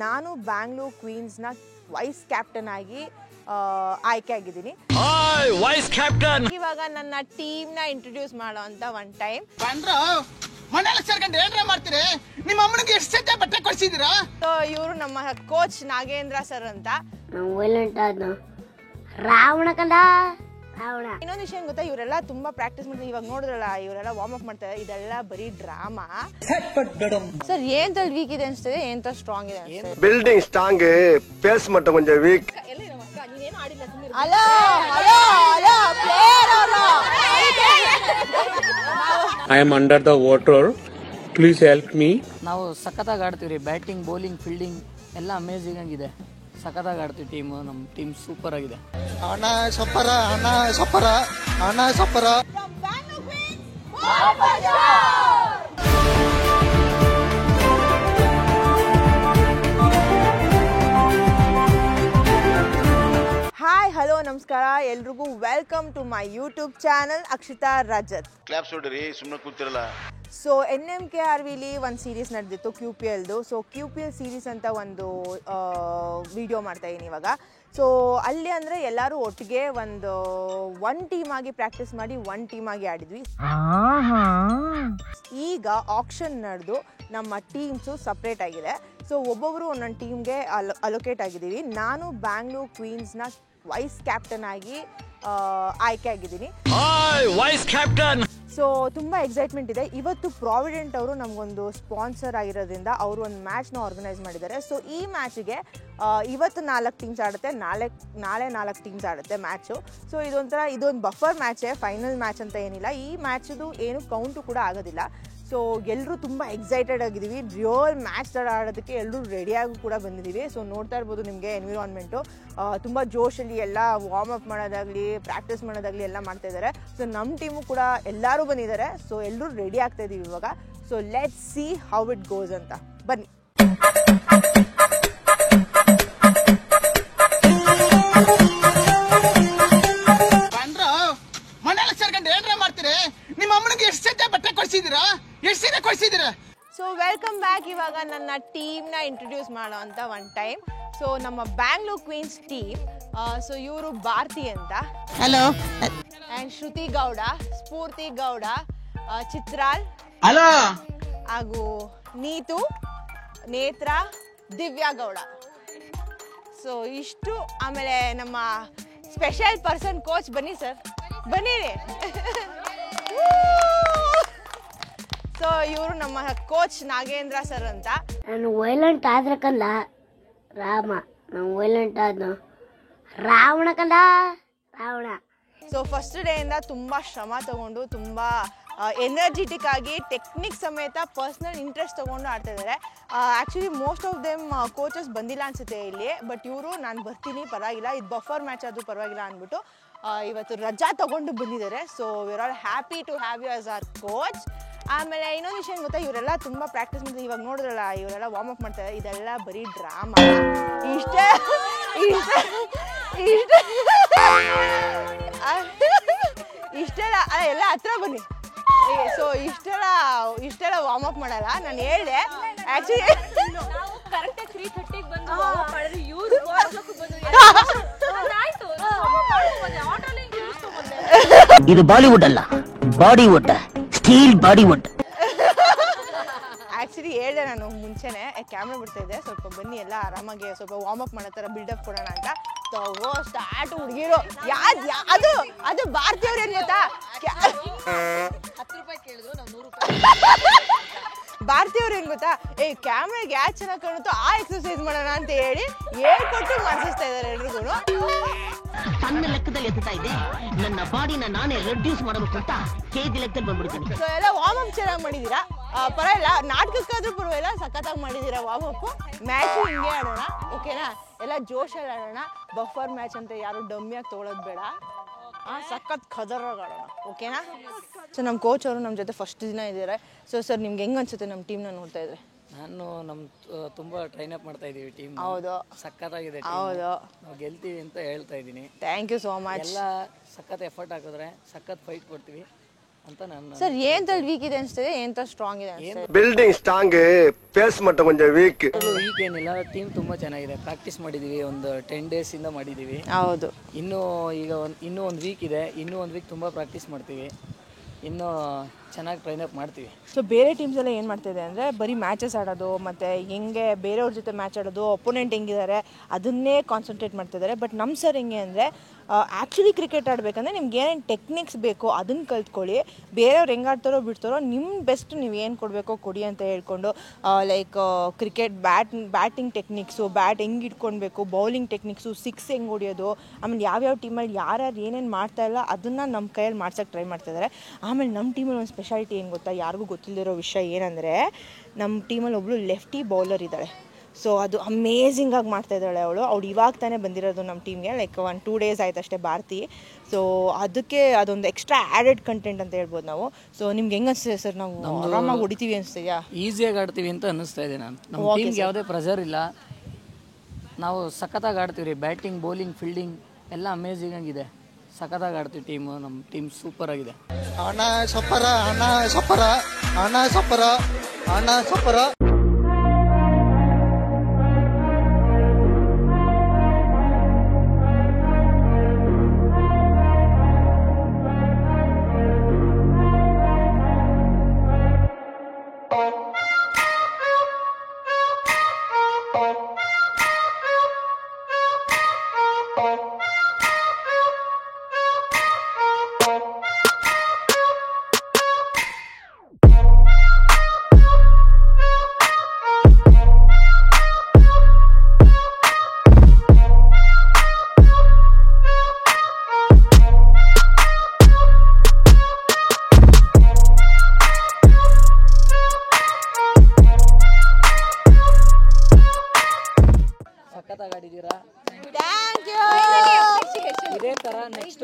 ನಾನು Bangalore ಕ್ವೀನ್ಸ್ನ vice captain ಆಗಿ ಆಯ್ಕೆ ಆಗಿದ್ದೀನಿ. ಇವಾಗ ನನ್ನ ಟೀಮ್ನ ಇಂಟ್ರೊಡ್ಯೂಸ್ ಮಾಡೋ ಅಂತ ಒನ್ ಟೈಮ್ ಇವರು ನಮ್ಮ ಕೋಚ್ ನಾಗೇಂದ್ರ ಸರ್ ಅಂತ. ಇನ್ನೊಂದು ವಿಷಯ ಗೊತ್ತಾ, ಇವರೆಲ್ಲ ತುಂಬಾ ಪ್ರಾಕ್ಟೀಸ್ ಮಾಡ್ತಾರೆ. ಇವಾಗ ನೋಡಿದ್ರಲ್ಲ, ಇವರೆಲ್ಲ ವಾರ್ಮ್ ಅಪ್ ಮಾಡ್ತಾರೆ. ಇದೆಲ್ಲ ಬರೀ ಡ್ರಾಮಾ. ಸರ್ ಏನ್ ವೀಕ್ ಇದೆ ಅನ್ಸ್ತದೆ, ಏನ್ ಸ್ಟ್ರಾಂಗ್ ಇದೆ ಅನ್ಸ್ತದೆ? ಬಿಲ್ಡಿಂಗ್ ಸ್ಟ್ರಾಂಗ್, ಪೇಸ್ ಮಟ್ಟ ಕೊಂಚ weak. Hello hello hello player ಅವರು. I am under the water. Please help me. ನಾವು ಸಖತ್ತಾಗಿ ಆಡ್ತೀವಿ ರೀ. ಬ್ಯಾಟಿಂಗ್, ಬೌಲಿಂಗ್, ಫೀಲ್ಡಿಂಗ್ ಎಲ್ಲ ಅಮೇಜಿಂಗ್ ಆಗಿದೆ. ಸಖತ್ತಾಗಿ ಆಡ್ತೀವಿ. ನಮ್ಮ ಟೀಮ್ ಸೂಪರ್ ಆಗಿದೆ. ಅಣ್ಣ ಸೂಪರ, ಅಣ್ಣ ಸೂಪರ, ಅಣ್ಣ ಸೂಪರ. ಹಾಯ್ ಹಲೋ ನಮಸ್ಕಾರ ಎಲ್ರಿಗೂ. Welcome to my YouTube channel Akshita Rajat. Claps ಹೊಡ್ರಿ, ಸುಮ್ಮನೆ ಕೂತಿರಲ್ಲ. ಸೊ NMKRVಲಿ ಒಂದು ಸೀರೀಸ್ ನಡೆದಿತ್ತು QPLದು. ಸೊ QPL ಸೀರೀಸ್ ಅಂತ ಒಂದು ವಿಡಿಯೋ ಮಾಡ್ತಾಯಿದ್ದೀನಿ ಇವಾಗ. ಸೊ ಅಲ್ಲಿ ಅಂದರೆ ಎಲ್ಲರೂ ಒಟ್ಟಿಗೆ ಒನ್ ಟೀಮ್ ಆಗಿ ಪ್ರಾಕ್ಟೀಸ್ ಮಾಡಿ ಒನ್ ಟೀಮ್ ಆಗಿ ಆಡಿದ್ವಿ. ಈಗ ಆಕ್ಷನ್ ನಡೆದು ನಮ್ಮ ಟೀಮ್ಸು ಸಪ್ರೇಟ್ ಆಗಿದೆ. ಸೊ ಒಬ್ಬೊಬ್ಬರು ಒಂದೊಂದು ಟೀಮ್ಗೆ ಅಲೋಕೇಟ್ ಆಗಿದ್ದೀವಿ. ನಾನು ಬ್ಯಾಂಗ್ಳೂರ್ ಕ್ವೀನ್ಸ್ನ ವೈಸ್ ಕ್ಯಾಪ್ಟನ್ ಆಗಿ ಆಯ್ಕೆ ಆಗಿದ್ದೀನಿ. ಸೊ ತುಂಬ ಎಕ್ಸೈಟ್ಮೆಂಟ್ ಇದೆ. ಇವತ್ತು ಪ್ರಾವಿಡೆಂಟ್ ಅವರು ನಮಗೊಂದು ಸ್ಪಾನ್ಸರ್ ಆಗಿರೋದ್ರಿಂದ ಅವರು ಒಂದು ಮ್ಯಾಚ್ನ ಆರ್ಗನೈಸ್ ಮಾಡಿದ್ದಾರೆ. ಸೊ ಈ ಮ್ಯಾಚಿಗೆ ಇವತ್ತು 4 ಟೀಮ್ಸ್ ಆಡುತ್ತೆ, ನಾಳೆ 4 ಟೀಮ್ಸ್ ಆಡುತ್ತೆ ಮ್ಯಾಚು. ಸೊ ಇದೊಂದು ಬಫರ್ ಮ್ಯಾಚೇ, ಫೈನಲ್ ಮ್ಯಾಚ್ ಅಂತ ಏನಿಲ್ಲ. ಈ ಮ್ಯಾಚದು ಏನು ಕೌಂಟು ಕೂಡ ಆಗೋದಿಲ್ಲ. ಸೊ ಎಲ್ಲರೂ ತುಂಬ ಎಕ್ಸೈಟೆಡ್ ಆಗಿದ್ದೀವಿ. ರಿಯಲ್ ಮ್ಯಾಚ್ ಥರ ಆಡೋದಕ್ಕೆ ಎಲ್ಲರೂ ರೆಡಿಯಾಗಿ ಕೂಡ ಬಂದಿದ್ದೀವಿ. ಸೊ ನೋಡ್ತಾ ಇರ್ಬೋದು ನಿಮಗೆ ಎನ್ವಿರಾನ್ಮೆಂಟು ತುಂಬ ಜೋಶಲ್ಲಿ ಎಲ್ಲ ವಾರ್ಮ್ ಅಪ್ ಮಾಡೋದಾಗಲಿ, ಪ್ರಾಕ್ಟೀಸ್ ಮಾಡೋದಾಗಲಿ ಎಲ್ಲ ಮಾಡ್ತಾಯಿದ್ದಾರೆ. ಸೊ ನಮ್ಮ ಟೀಮು ಕೂಡ ಎಲ್ಲರೂ ಬಂದಿದ್ದಾರೆ. ಸೊ ಎಲ್ಲರೂ ರೆಡಿ ಆಗ್ತಾ ಇದ್ದೀವಿ ಇವಾಗ. So let's see how it goes ಅಂತ. ಬನ್ನಿ. So welcome back. ಇವಾಗ ನನ್ನ ಟೀಮ್ನ ಇಂಟ್ರೊಡ್ಯೂಸ್ ಮಾಡೋ ಅಂತ ಒನ್ ಟೈಮ್. ಸೊ ನಮ್ಮ ಬ್ಯಾಂಗ್ಳೂರ್ ಕ್ವೀನ್ಸ್ ಟೀಮ್. ಸೊ ಇವರು ಭಾರತಿ ಅಂತ, ಹಲೋ, ಆ್ಯಂಡ್ ಶ್ರುತಿ ಗೌಡ, ಸ್ಫೂರ್ತಿ ಗೌಡ, ಚಿತ್ರಾಲ್, ಹಲೋ, ಹಾಗೂ ನೀತು, ನೇತ್ರ, ದಿವ್ಯಾ ಗೌಡ. ಸೊ ಇಷ್ಟು. ಆಮೇಲೆ ನಮ್ಮ ಸ್ಪೆಷಲ್ ಪರ್ಸನ್ ಕೋಚ್. ಬನ್ನಿ ಸರ್, ಬನ್ನಿರಿ. ಸೊ ಇವರು ನಮ್ಮ ಕೋಚ್ ನಾಗೇಂದ್ರ ಸರ್ ಅಂತ. ನಾನು ವೈಲೆಂಟ್ ಆದ್ರೆ ಕಂದ ರಾಮ, ನಾನು ವೈಲೆಂಟ್ ಆದ್ನು ರಾವಣ ಕಂದ ರಾವಣ. ಸೊ ಫಸ್ಟ್ ಡೇಯಿಂದ ತುಂಬ ಶ್ರಮ ತಗೊಂಡು, ತುಂಬ ಎನರ್ಜಿಟಿಕ್ ಆಗಿ, ಟೆಕ್ನಿಕ್ ಸಮೇತ ಪರ್ಸ್ನಲ್ ಇಂಟ್ರೆಸ್ಟ್ ತೊಗೊಂಡು ಆಡ್ತಾ ಇದ್ದಾರೆ. Actually most of them coaches ಬಂದಿಲ್ಲ ಅನಿಸುತ್ತೆ ಇಲ್ಲಿ. ಬಟ್ ಇವರು ನಾನು ಬರ್ತೀನಿ ಪರವಾಗಿಲ್ಲ, ಇದು ಬಫರ್ ಮ್ಯಾಚ್ ಆದರೂ ಪರವಾಗಿಲ್ಲ ಅಂದ್ಬಿಟ್ಟು ಇವತ್ತು ರಜಾ ತೊಗೊಂಡು ಬಂದಿದ್ದಾರೆ. So we are all happy to have you as our coach. ಆಮೇಲೆ ಇನ್ನೊಂದು ವಿಷಯ ಗೊತ್ತಾ, ಇವರೆಲ್ಲ ತುಂಬ ಪ್ರಾಕ್ಟೀಸ್ ಮಾಡ್ತಾರೆ. ಇವಾಗ ನೋಡಿದ್ರಲ್ಲ, ಇವರೆಲ್ಲ ವಾರ್ಮ್ ಅಪ್ ಮಾಡ್ತಾರೆ. ಇದೆಲ್ಲ ಬರೀ ಡ್ರಾಮಾ. ಇಷ್ಟೆಲ್ಲ ಎಲ್ಲ ಹತ್ರ ಬನ್ನಿ. ಸೊ ಇಷ್ಟೆಲ್ಲ ವಾರ್ಮ್ ಅಪ್ ಮಾಡಲ್ಲ. ನಾನು ಹೇಳಿದೆ ಆ್ಯಕ್ಚುಲಿ ಇದು ಬಾಲಿವುಡ್ ಅಲ್ಲ, ಬಾಡಿವುಡ್, ಸ್ಟೀಲ್ ಬಾಡಿವುಡ್. ಆ್ಯಕ್ಚುಲಿ ಹೇಳಿದೆ ನಾನು ಮುಂಚೆನೆ, ಕ್ಯಾಮ್ರಾ ಬಿಡ್ತಾ ಇದ್ದೆ, ಸ್ವಲ್ಪ ಬನ್ನಿ ಎಲ್ಲ ಆರಾಮಾಗಿ ಸ್ವಲ್ಪ ವಾರ್ಮ್ ಅಪ್ ಮಾಡೋ ಥರ ಬಿಲ್ಡಪ್ ಕೊಡೋಣ ಅಂತ. ತಗೋ ಸ್ಟಾರ್ಟ್ ಹುಡುಗಿರು. ಅದು ಭಾರತೀಯವ್ರು ಏನು ಗೊತ್ತಾ, 10 ರೂಪಾಯಿ ಕೇಳಿದ್ರು, ನಾವು 100 ರೂಪಾಯಿ. ಭಾರತೀಯವ್ರು ಏನು ಗೊತ್ತಾ, ಕ್ಯಾಮ್ರಾಗೆ ಯಾರು ಚೆನ್ನಾಗಿ ಕಾಣುತ್ತೋ ಆ ಎಕ್ಸರ್ಸೈಸ್ ಮಾಡೋಣ ಅಂತ ಹೇಳಿ ಹೇಳ್ಕೊಟ್ಟು ಮಾಡಿಸ್ತಾ ಇದ್ದಾರೆ ಎಲ್ರಿಗೂ. ಸಣ್ಣ ಲೆಕ್ಕದಲ್ಲಿ ಎತ್ತಾ ಇದೆ, ನನ್ನ ಬಾಡಿನ ನಾನೇ ರೆಡ್ಯೂಸ್ ಮಾಡಬೇಕು ಅಂತ ಕೆಜಿ ಲೆಕ್ಕದಲ್ಲಿ ಬಂದ್ಬಿಡ್ತೀನಿ. ಸೊ ಎಲ್ಲ ವಾರ್ಮ್ ಅಪ್ ಚೆನ್ನಾಗಿ ಮಾಡಿದ್ದೀರಾ, ಪರವಾಗಿಲ್ಲ. ನಾಟಕಕ್ಕಾದ್ರೂ ಪರವಾಗಿಲ್ಲ, ಸಖತ್ತಾಗಿ ಮಾಡಿದ್ದೀರಾ ವಾರ್ಮ್ ಅಪ್. ಮ್ಯಾಚು ಹಿಂಗೆ ಆಡೋಣ, ಓಕೆನಾ? ಎಲ್ಲ ಜೋಶಲ್ಲಿ ಆಡೋಣ. ಬಫರ್ ಮ್ಯಾಚ್ ಅಂತ ಯಾರು ಡಮ್ಮಿಯಾಗಿ ತೊಗೊಳೋದು ಬೇಡ. ಸಖತ್ ಖದರಾಗಿ ಆಡೋಣ, ಓಕೆನಾ? ಸೊ ನಮ್ಮ ಕೋಚ್ ಅವರು ನಮ್ಮ ಜೊತೆ ಫಸ್ಟ್ ದಿನ ಇದ್ದಾರೆ. ಸೊ ಸರ್ ನಿಮ್ಗೆ ಹೆಂಗೆ ಅನ್ಸುತ್ತೆ ನಮ್ಮ ಟೀಮ್ನ ನೋಡ್ತಾ ಇದ್ರೆ? ನಮ್ಮ ತುಂಬ ಟ್ರೈನ್ ಅಪ್ ಮಾಡ್ತಾ ಇದೀವಿ ಟೀಮ್. ಹೌದು, ಸಖತ್ತಾಗಿದೆ. ಹೌದು, ನಾವು ಗೆಲ್ತೀವಿ ಅಂತ ಹೇಳ್ತಾ ಇದ್ದೀನಿ. Thank you so much. ಎಲ್ಲ ಸಖತ್ ಎಫರ್ಟ್ ಹಾಕಿದ್ರೆ ಸಖತ್ ಫೈಟ್ ಕೊಡ್ತೀವಿ. ಅಂತ ನನ್ನ ಸರ್ ಏಂತಲ್ಲಿ ವೀಕ್ ಇದೆ ಅನಿಸ್ತದೆ, ಏಂತ ಸ್ಟ್ರಾಂಗ್ ಇದೆ ಅನಿಸ್ತದೆ? ಬಿಲ್ಡಿಂಗ್ ಸ್ಟ್ರಾಂಗ್ ಪೇಸ್ ಮಟ್ಟ ಕೊಂಚ ವೀಕ್. ವೀಕ್ ಏನಿಲ್ಲ, ಟೀಮ್ ತುಂಬ ಚೆನ್ನಾಗಿದೆ. ಪ್ರಾಕ್ಟೀಸ್ ಮಾಡಿದ್ದೀವಿ, ಒಂದು 10 days ಇಂದ ಮಾಡಿದ್ದೀವಿ. ಹೌದು. ಇನ್ನೂ ಈಗ ಇನ್ನೂ ಒಂದು ವೀಕ್ ಇದೆ, ಇನ್ನೂ ಒಂದು ವೀಕ್ ತುಂಬ ಪ್ರಾಕ್ಟೀಸ್ ಮಾಡ್ತೀವಿ, ಇನ್ನೂ ಚೆನ್ನಾಗಿ ಟ್ರೈನಪ್ ಮಾಡ್ತೀವಿ. ಸೊ ಬೇರೆ ಟೀಮ್ಸ್ ಎಲ್ಲ ಏನು ಮಾಡ್ತಿದೆ ಅಂದರೆ ಬರೀ ಮ್ಯಾಚಸ್ ಆಡೋದು ಮತ್ತು ಹೆಂಗೆ ಬೇರೆಯವ್ರ ಜೊತೆ ಮ್ಯಾಚ್ ಆಡೋದು, ಅಪೋನೆಂಟ್ ಹೆಂಗಿದ್ದಾರೆ ಅದನ್ನೇ ಕಾನ್ಸಂಟ್ರೇಟ್ ಮಾಡ್ತಿದ್ದಾರೆ. ಬಟ್ ನಮ್ಮ ಸರ್ ಹೆಂಗೆ ಅಂದರೆ ಆ್ಯಕ್ಚುಲಿ ಕ್ರಿಕೆಟ್ ಆಡಬೇಕಂದ್ರೆ ನಿಮ್ಗೆ ಏನೇನು ಟೆಕ್ನಿಕ್ಸ್ ಬೇಕೋ ಅದನ್ನು ಕಲ್ತ್ಕೊಳ್ಳಿ. ಬೇರೆಯವ್ರು ಹೆಂಗೆ ಆಡ್ತಾರೋ ಬಿಡ್ತಾರೋ ನಿಮ್ಮ ಬೆಸ್ಟ್ ನೀವು ಏನು ಕೊಡಬೇಕೋ ಕೊಡಿ ಅಂತ ಹೇಳ್ಕೊಂಡು like cricket batting techniques, bat ಹೆಂಗೆ ಇಟ್ಕೊಳ್ಬೇಕು, ಬೌಲಿಂಗ್ ಟೆಕ್ನಿಕ್ಸು, ಸಿಕ್ಸ್ ಹೆಂಗೆ ಹೊಡಿಯೋದು, ಆಮೇಲೆ ಯಾವ್ಯಾವ ಟೀಮಲ್ಲಿ ಯಾರ್ಯಾರು ಏನೇನು ಮಾಡ್ತಾಯಿಲ್ಲ ಅದನ್ನು ನಮ್ಮ ಕೈಯಲ್ಲಿ ಮಾಡ್ಸೋಕ್ಕೆ ಟ್ರೈ ಮಾಡ್ತಿದ್ದಾರೆ. ಆಮೇಲೆ ನಮ್ಮ ಟೀಮಲ್ಲಿ ಒಂದು ಸ್ಪೆಷಾಲಿಟಿ ಏನು ಗೊತ್ತಾ, ಯಾರಿಗೂ ಗೊತ್ತಿಲ್ಲದಿರೋ ವಿಷಯ ಏನಂದರೆ ನಮ್ಮ ಟೀಮಲ್ಲಿ ಒಬ್ಬಳು ಲೆಫ್ಟಿ ಬೌಲರ್ ಇದ್ದಾಳೆ. ಸೊ ಅದು ಅಮೇಝಿಂಗಾಗಿ ಮಾಡ್ತಾಯಿದ್ದಾಳೆ ಅವಳು ಇವಾಗ ತಾನೇ ಬಂದಿರೋದು ನಮ್ಮ ಟೀಮ್ಗೆ, ಲೈಕ್ 1-2 days ಆಯ್ತು ಅಷ್ಟೇ ಭಾರತಿ. ಸೊ ಅದಕ್ಕೆ ಅದೊಂದು ಎಕ್ಸ್ಟ್ರಾ ಆ್ಯಡೆಡ್ ಕಂಟೆಂಟ್ ಅಂತ ಹೇಳ್ಬೋದು ನಾವು. ಸೊ ನಿಮ್ಗೆ ಹೆಂಗೆ ಅನಿಸ್ತದೆ ಸರ್, ನಾವು ಆರಾಮಾಗಿ ಹೊಡಿತೀವಿ ಅನಿಸ್ತಿದೆಯಾ? ಈಸಿಯಾಗಿ ಆಡ್ತೀವಿ ಅಂತ ಅನ್ನಿಸ್ತಾ ಇದೆ. ನಮ್ಮ ಟೀಮ್ಗೆ ಯಾವುದೇ ಪ್ರೆಷರ್ ಇಲ್ಲ, ನಾವು ಸಖತ್ತಾಗಿ ಆಡ್ತೀವಿ ರೀ. ಬ್ಯಾಟಿಂಗ್, ಬೌಲಿಂಗ್, ಫೀಲ್ಡಿಂಗ್ ಎಲ್ಲ ಅಮೇಝಿಂಗ್ ಆಗಿದೆ. ಸಖತ್ತಾಗಿ ಆಡ್ತೀವಿ ಟೀಮು, ನಮ್ಮ ಟೀಮ್ ಸೂಪರ್ ಆಗಿದೆ. ಅಣ್ಣ ಸೂಪರ, ಅಣ್ಣ ಸೂಪರ, ಅಣ್ಣ ಸೂಪರ, ಅಣ್ಣ ಸೂಪರ. ಇದೇ ತರ ನೆಕ್ಸ್ಟ್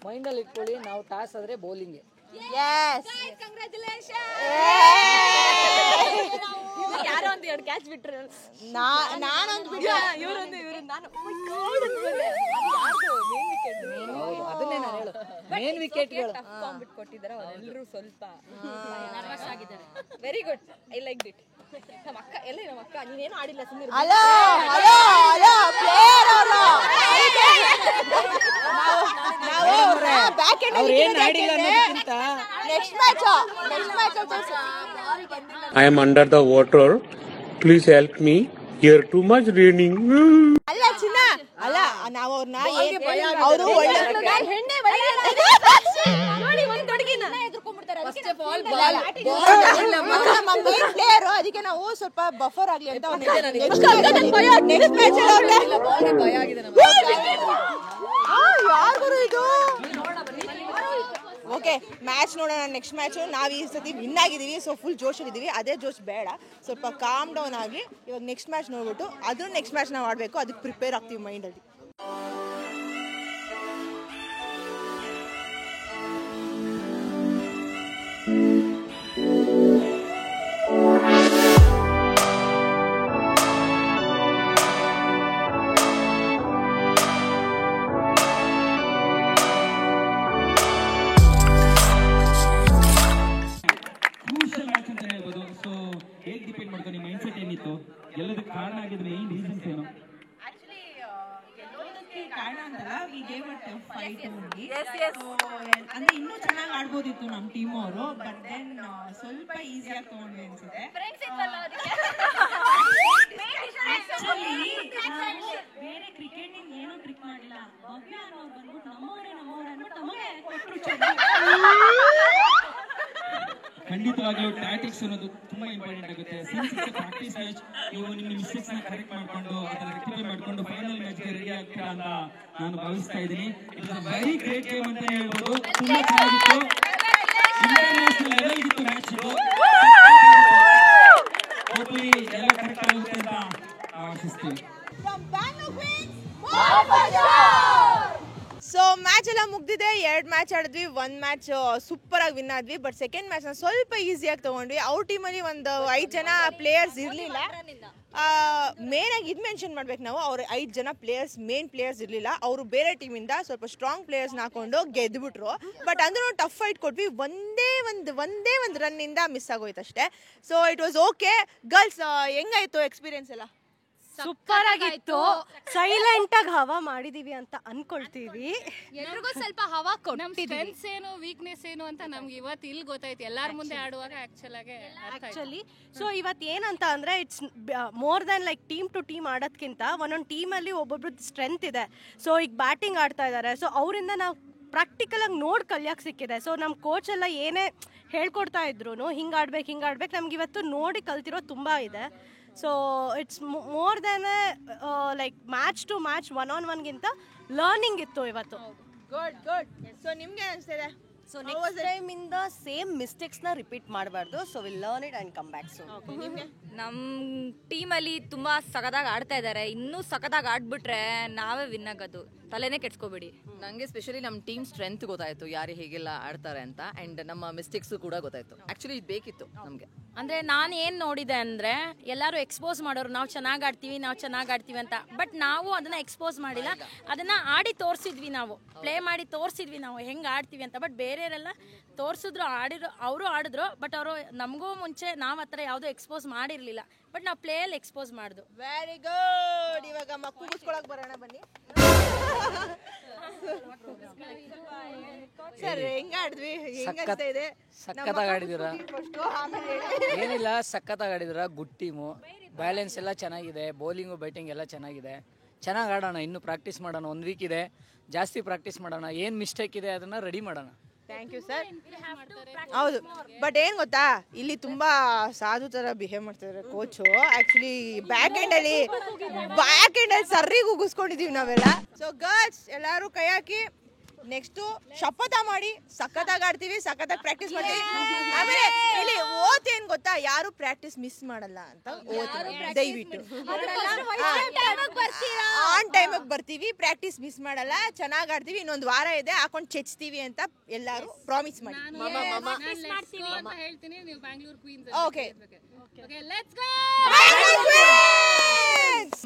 ಮೈಂಡಲ್ಲಿ ಇಟ್ಕೊಳ್ಳಿ, ನಾವು ಟಾಸ್ ಆದ್ರೆ ಬೌಲಿಂಗ್. ಯಾರೋ ಒಂದು 2 ಕ್ಯಾಚ್ ಬಿಟ್ರು, ನಾನೊಂದು ಬಿಟ್ಟು ಅದನ್ನೇ ನಾನು ಹೇಳು, ಮೇನ್ ವಿಕೆಟ್ಗಳು ಕೊಟ್ಟಿದ್ದಾರೆ ಅವರೆಲ್ಲರೂ ಸ್ವಲ್ಪ ನರ್ವಸ್ ಆಗಿದ್ದಾರೆ. Very good, I like it. ನಮ್ಮ ಅಕ್ಕ ಎಲ್ಲ, ನಮ್ಮ ಅಕ್ಕ ನೀನೇನು ಆಡಿಲ್ಲ ಸುಮ್ಮನೆ. ಹಲೋ ಹಲೋ ಹಲೋ ಪ್ಲೇಯರ್ ಅವರು ಬ್ಯಾಕ್ ಎಂಡ್ ಅವ್ರು ಏನು ಆಡಿಲ್ಲ ಅನ್ನೋದಕ್ಕಿಂತ next match I am under the water. Please help me. Here too much raining. ಅಲ್ಲ ಚಿನ್ನ, ಅಲ್ಲ ನಾವು ಅವ್ರನ್ನ ಅವರು ಒಳ್ಳೆ ನೋಡಿ ಒಂದು ತೊಡಗಿನ ಎದುರ್ಕೊಂಡ್ಬಿಡ್ತಾರೆ. ಫಸ್ಟ್ ಆಫ್ ಆಲ್ ನಮ್ಮ ಮೇನ್ ಪ್ಲೇಯರ್, ಅದಕ್ಕೆ ನಾವು ಸ್ವಲ್ಪ ಬಫರ್ ಆಗ್ಲಿ ಅಂತ ನೆಕ್ಸ್ಟ್ ಮ್ಯಾಚ್ ಬಾಲ್ಗೆ ಭಯ ಆಗಿದೆ ನಮಗೆ. ಯಾರು ಇದು? ಓಕೆ, ಮ್ಯಾಚ್ ನೋಡೋಣ. ನೆಕ್ಸ್ಟ್ ಮ್ಯಾಚು ನಾವು ಈ ಸತಿ ವಿನ್ ಆಗಿದ್ದೀವಿ, ಸೊ ಫುಲ್ ಜೋಶಲ್ಲಿದ್ದೀವಿ. ಅದೇ ಜೋಶ್ ಬೇಡ, ಸ್ವಲ್ಪ ಕಾಮ್ ಡೌನ್ ಆಗಿ ಇವಾಗ ನೆಕ್ಸ್ಟ್ ಮ್ಯಾಚ್ ನೋಡ್ಬಿಟ್ಟು ಅದ್ರ ನೆಕ್ಸ್ಟ್ ಮ್ಯಾಚ್ ನಾವು ಆಡಬೇಕು, ಅದಕ್ಕೆ ಪ್ರಿಪೇರ್ ಆಗ್ತೀವಿ ಮೈಂಡಲ್ಲಿ. ಎಲ್ಲದಕ್ಕೆ ಕಾರಣ ಆಗಿದ್ರೆ ಮೇನ್ ರೀಸನ್ಸ್ ಏನು? ಆಕ್ಚುಲಿ ಗೆಲ್ಲೋದಕ್ಕೆ ಕಾರಣ ಅಂತಲ್ಲ, we gave a tough fight only. ಅಂದ್ರೆ ಇನ್ನೂ ಚೆನ್ನಾಗಿ ಆಡ್ಬೋದಿತ್ತು ನಮ್ಮ ಟೀಮ್ ಅವರು, ಬಟ್ ದೆನ್ ಸ್ವಲ್ಪ ಈಸಿಯಾಗಿ ತಗೊಂಡ್ವಿ ಅನ್ಸುತ್ತೆ. ಬೇರೆ ಕ್ರಿಕೆಟ್ ಏನೂ ಟ್ರಿಕ್ ಮಾಡಿಲ್ಲ. ಭವ್ಯ ಅನ್ನೋರು ಬಂದ್ಬಿಟ್ಟು ನಮ್ಮವರೇ ಅಂದ್ಬಿಟ್ಟು ನಮಗೆ ಕೊಟ್ಟರು. ಖಂಡಿತವಾಗ್ಲೂ ಟ್ಯಾಕ್ಟಿಕ್ಸ್ ಅನ್ನೋದು ತುಂಬಾ ಇಂಪಾರ್ಟೆಂಟ್ ಆಗುತ್ತೆ. ಸಿನ್ಸ್ ಇಟ್ಸ್ ಪ್ರಾಕ್ಟೀಸ್ ಮ್ಯಾಚ್, ನೀವು ನಿಮ್ಮ ಮಿಸ್ಟೇಕ್ಸ್ ನ ಕರೆಕ್ಟ್ ಮಾಡ್ಕೊಂಡು ಅದನ್ನ ರೆಕ್ಟಿಫೈ ಮಾಡ್ಕೊಂಡು ಫೈನಲ್ ಮ್ಯಾಚ್ ಗೆ ರೆಡಿ ಆಗ್ತೀರಾ ಅಂತ ನಾನು ಭಾವಿಸ್ತಾ ಇದ್ದೀನಿ. It's a very great game ಅಂತ ಹೇಳ್ಬೋದು. ತುಂಬಾ ಚೆನ್ನಾಗಿತ್ತು, ಇಂಟರ್ನ್ಯಾಷನಲ್ ಲೆವೆಲ್ ಇತ್ತು ಮ್ಯಾಚ್ ಇದು. ಹೋಪ್ಲಿ ಎಲ್ಲ ಕರೆಕ್ಟ್ ಆಗುತ್ತೆ ಅಂತ ಆಶಿಸ್ತೀವಿ. ಸೊ ಮ್ಯಾಚ್ ಎಲ್ಲ ಮುಗ್ದಿದೆ. 2 ಮ್ಯಾಚ್ ಆಡಿದ್ವಿ, 1 ಮ್ಯಾಚ್ ಸೂಪರ್ ಆಗಿ ವಿನ್ ಆದ್ವಿ. ಬಟ್ ಸೆಕೆಂಡ್ ಮ್ಯಾಚ್ ನ ಸ್ವಲ್ಪ ಈಸಿಯಾಗಿ ತಗೊಂಡ್ವಿ. ಅವ್ರ ಟೀಮಲ್ಲಿ ಒಂದು 5 ಜನ ಪ್ಲೇಯರ್ಸ್ ಇರಲಿಲ್ಲ. ಮೇನ್ ಆಗಿ ಇದು ಮೆನ್ಷನ್ ಮಾಡ್ಬೇಕು ನಾವು, ಅವ್ರ 5 ಜನ ಪ್ಲೇಯರ್ಸ್ ಮೇನ್ ಪ್ಲೇಯರ್ಸ್ ಇರಲಿಲ್ಲ, ಅವರು ಬೇರೆ ಟೀಮಿಂದ ಸ್ವಲ್ಪ ಸ್ಟ್ರಾಂಗ್ ಪ್ಲೇಯರ್ಸ್ನ ಹಾಕೊಂಡು ಗೆದ್ದುಬಿಟ್ರು. ಬಟ್ ಅಂದ್ರೂ ಟಫ್ ಫೈಟ್ ಕೊಟ್ವಿ, ಒಂದೇ ಒಂದು ರನ್ನಿಂದ ಮಿಸ್ ಆಗೋಯ್ತು ಅಷ್ಟೇ. So it was okay. Girls ಹೆಂಗಾಯ್ತು ಎಕ್ಸ್ಪೀರಿಯನ್ಸ್ ಎಲ್ಲ? ಸೂಪರ್ ಆಗಿತ್ತು. ಸೈಲೆಂಟ್ ಆಗಿ ಹವಾ ಮಾಡಿದೀವಿ ಅಂತ ಅನ್ಕೊಳ್ತೀವಿ. ಎಲ್ರಿಗೂ ಸ್ವಲ್ಪ ಹವಾ ಕೊಟ್ಟಿದ್ದೀವಿ. ಏನು ವೀಕ್ನೆಸ್ ಏನು ಅಂತ ನಮ್ಗೆ ಇವತ್ತು ಇಲ್ಲಿ ಗೊತ್ತಾಯ್ತು, ಎಲ್ಲಾರ ಮುಂದೆ ಆಡುವಾಗ ಆಕ್ಚುಲಿ. ಸೊ ಇವತ್ತು ಏನಂತ ಅಂದ್ರೆ it's more than like team to team ಆಡೋದ್ಕಿಂತ ಒಂದೊಂದು ಟೀಮಲ್ಲಿ ಒಬ್ಬೊಬ್ರದ್ದು ಸ್ಟ್ರೆಂತ್ ಇದೆ. ಸೊ ಈಗ ಬ್ಯಾಟಿಂಗ್ ಆಡ್ತಾ ಇದ್ದಾರೆ, ಸೊ ಅವರಿಂದ ನಾವು ಪ್ರಾಕ್ಟಿಕಲ್ ಆಗಿ ನೋಡಿ ಕಲಿಯಕ್ಕೆ ಸಿಕ್ಕಿದೆ. ಸೊ ನಮ್ಮ ಕೋಚ್ ಎಲ್ಲ ಏನೇ ಹೇಳ್ಕೊಡ್ತಾ ಇದ್ರು ಹಿಂಗೆ ಆಡ್ಬೇಕು ನಮ್ಗೆ ಇವತ್ತು ನೋಡಿ ಕಲ್ತಿರೋ ತುಂಬ ಇದೆ. So it's more than like match to match 1-on-1 ಗಿಂತ ಲರ್ನಿಂಗ್ ಇತ್ತು ಇವತ್ತು. ಗುಡ್. ಸೊ ನಿಮ್ಗೆ ಅನಿಸ್ತಿದೆ? ಸೊ ನೆಕ್ಸ್ಟ್ ಟೈಮ್ ಇಂದ ಸೇಮ್ ಮಿಸ್ಟೇಕ್ಸ್ ನ ರಿಪೀಟ್ ಮಾಡಬಾರ್ದು. So will learn it and come back. So ನಮ್ಮ ಟೀಮಲ್ಲಿ ತುಂಬಾ ಸಖತ್ತಾಗಿ ಆಡ್ತಾ ಇದ್ದಾರೆ. ಇನ್ನೂ ಸಖತ್ತಾಗಿ ಆಡ್ಬಿಟ್ರೆ ನಾವೇ ವಿನ್ ಆಗೋದು, ತಲೆನೇ ಕೆಡ್ಸ್ಕೋಬೇಡಿ. ನನಗೆ ಸ್ಪೆಷಲಿ ನಮ್ಮ ಟೀಮ್ ಸ್ಟ್ರೆಂತ್ ಗೊತ್ತಾಯ್ತು, ಯಾರು ಹೇಗೆಲ್ಲ ಆಡ್ತಾರೆ ಅಂತ. ಆ್ಯಂಡ್ ನಮ್ಮ ಮಿಸ್ಟೇಕ್ಸು ಕೂಡ ಗೊತ್ತಾಯ್ತು. ಆ್ಯಕ್ಚುಲಿ ಇದು ಬೇಕಿತ್ತು ನಮಗೆ. ಅಂದರೆ ನಾನು ಏನು ನೋಡಿದೆ ಅಂದರೆ ಎಲ್ಲರೂ ಎಕ್ಸ್ಪೋಸ್ ಮಾಡೋರು, ನಾವು ಚೆನ್ನಾಗಿ ಆಡ್ತೀವಿ ಅಂತ. ಬಟ್ ನಾವು ಅದನ್ನು ಎಕ್ಸ್ಪೋಸ್ ಮಾಡಿಲ್ಲ, ಅದನ್ನು ಆಡಿ ತೋರಿಸಿದ್ವಿ, ನಾವು ಪ್ಲೇ ಮಾಡಿ ತೋರಿಸಿದ್ವಿ ನಾವು ಹೆಂಗೆ ಆಡ್ತೀವಿ ಅಂತ. ಬಟ್ ಬೇರೆಯವರೆಲ್ಲ ತೋರಿಸಿದ್ರು, ಅವರು ಆಡಿದ್ರು. ಬಟ್ ಅವರು ನಮಗೂ ಮುಂಚೆ ನಾವು ಆ ಥರ ಯಾವುದೂ ಎಕ್ಸ್ಪೋಸ್ ಮಾಡಿರಲಿಲ್ಲ. ಬಟ್ ನಾವು ಪ್ಲೇಯಲ್ಲಿ ಎಕ್ಸ್ಪೋಸ್ ಮಾಡಿದ್ವು. Very good. ಇವಾಗ ಕೂಗಿಸ್ಕೊಳಕ್ ಬರೋಣ ಬನ್ನಿ ಸರ್. ಹೆಂಗ ಆಡಿದ್ವಿ? ಸಖತ್ತಾಗಿ ಆಡಿದಿರಾ? ಏನಿಲ್ಲ, ಸಖತ್ತಾಗಿ ಆಡಿದಿರಾ. ಗುಡ್ ಟೀಮು, ಬ್ಯಾಲೆನ್ಸ್ ಎಲ್ಲ ಚೆನ್ನಾಗಿದೆ, ಬೌಲಿಂಗು ಬ್ಯಾಟಿಂಗ್ ಎಲ್ಲ ಚೆನ್ನಾಗಿದೆ. ಚೆನ್ನಾಗಿ ಆಡೋಣ, ಇನ್ನೂ ಪ್ರಾಕ್ಟೀಸ್ ಮಾಡೋಣ. 1 ವೀಕ್ ಇದೆ, ಜಾಸ್ತಿ ಪ್ರಾಕ್ಟೀಸ್ ಮಾಡೋಣ. ಏನು ಮಿಸ್ಟೇಕ್ ಇದೆ ಅದನ್ನು ರೆಡಿ ಮಾಡೋಣ. Thank you sir. ಹೌದು, ಬಟ್ ಏನು ಗೊತ್ತಾ, ಇಲ್ಲಿ ತುಂಬಾ ಸಾಧು ಥರ ಬಿಹೇವ್ ಮಾಡ್ತಿದ್ದಾರೆ ಕೋಚು. ಆ್ಯಕ್ಚುಲಿ ಬ್ಯಾಕ್ ಎಂಡಲ್ಲಿ ಸರ್ರಿಗೆ ಉಗಿಸ್ಕೊಂಡಿದ್ದೀವಿ ನಾವೆಲ್ಲ. ಸೊ ಗರ್ಲ್ಸ್ ಎಲ್ಲರೂ ಕೈ ಹಾಕಿ ನೆಕ್ಸ್ಟು ಶಪಥ ಮಾಡಿ ಸಖತ್ತಾಗಿ ಆಡ್ತೀವಿ, ಸಖತ್ತಾಗಿ ಪ್ರಾಕ್ಟೀಸ್ ಮಾಡ್ತೀವಿ. ಆಮೇಲೆ ಇಲ್ಲಿ ಓತ್ ಏನ್ ಗೊತ್ತಾ, ಯಾರು ಪ್ರಾಕ್ಟೀಸ್ ಮಿಸ್ ಮಾಡಲ್ಲ ಅಂತ ಓತ್ ದಯವಿಟ್ಟು ಆನ್ ಟೈಮಿಗೆ ಬರ್ತೀವಿ, ಪ್ರಾಕ್ಟೀಸ್ ಮಿಸ್ ಮಾಡಲ್ಲ, ಚೆನ್ನಾಗಿ ಆಡ್ತೀವಿ. ಇನ್ನೊಂದು ವಾರ ಇದೆ, ಹಾಕೊಂಡು ಚೆಚ್ತೀವಿ ಅಂತ ಎಲ್ಲರೂ ಪ್ರಾಮಿಸ್ ಮಾಡಿ. ಓಕೆ,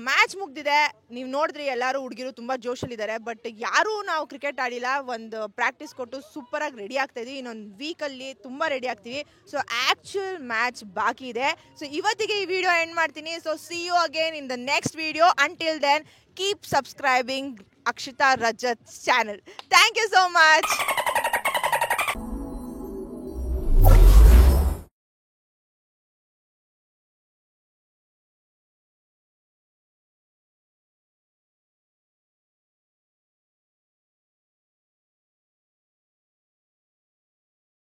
ಮ್ಯಾಚ್ ಮುಗ್ದಿದೆ. ನೀವು ನೋಡಿದ್ರಿ, ಎಲ್ಲರೂ ಹುಡುಗಿರು ತುಂಬಾ ಜೋಶಲ್ಲಿದ್ದಾರೆ. ಬಟ್ ಯಾರೂ ನಾವು ಕ್ರಿಕೆಟ್ ಆಡಿಲ್ಲ, ಒಂದು ಪ್ರಾಕ್ಟೀಸ್ ಕೊಟ್ಟು ಸೂಪರ್ ಆಗಿ ರೆಡಿ ಆಗ್ತಾ ಇದೀವಿ. ಇನ್ನೊಂದು ವೀಕಲ್ಲಿ ತುಂಬಾ ರೆಡಿ ಆಗ್ತೀವಿ. ಸೊ ಆಕ್ಚುಯಲ್ ಮ್ಯಾಚ್ ಬಾಕಿ ಇದೆ. ಸೊ ಇವತ್ತಿಗೆ ಈ ವಿಡಿಯೋ ಎಂಡ್ ಮಾಡ್ತೀನಿ. So see you again in the next video. Until then keep subscribing Akshita Rajat's channel. Thank you so much.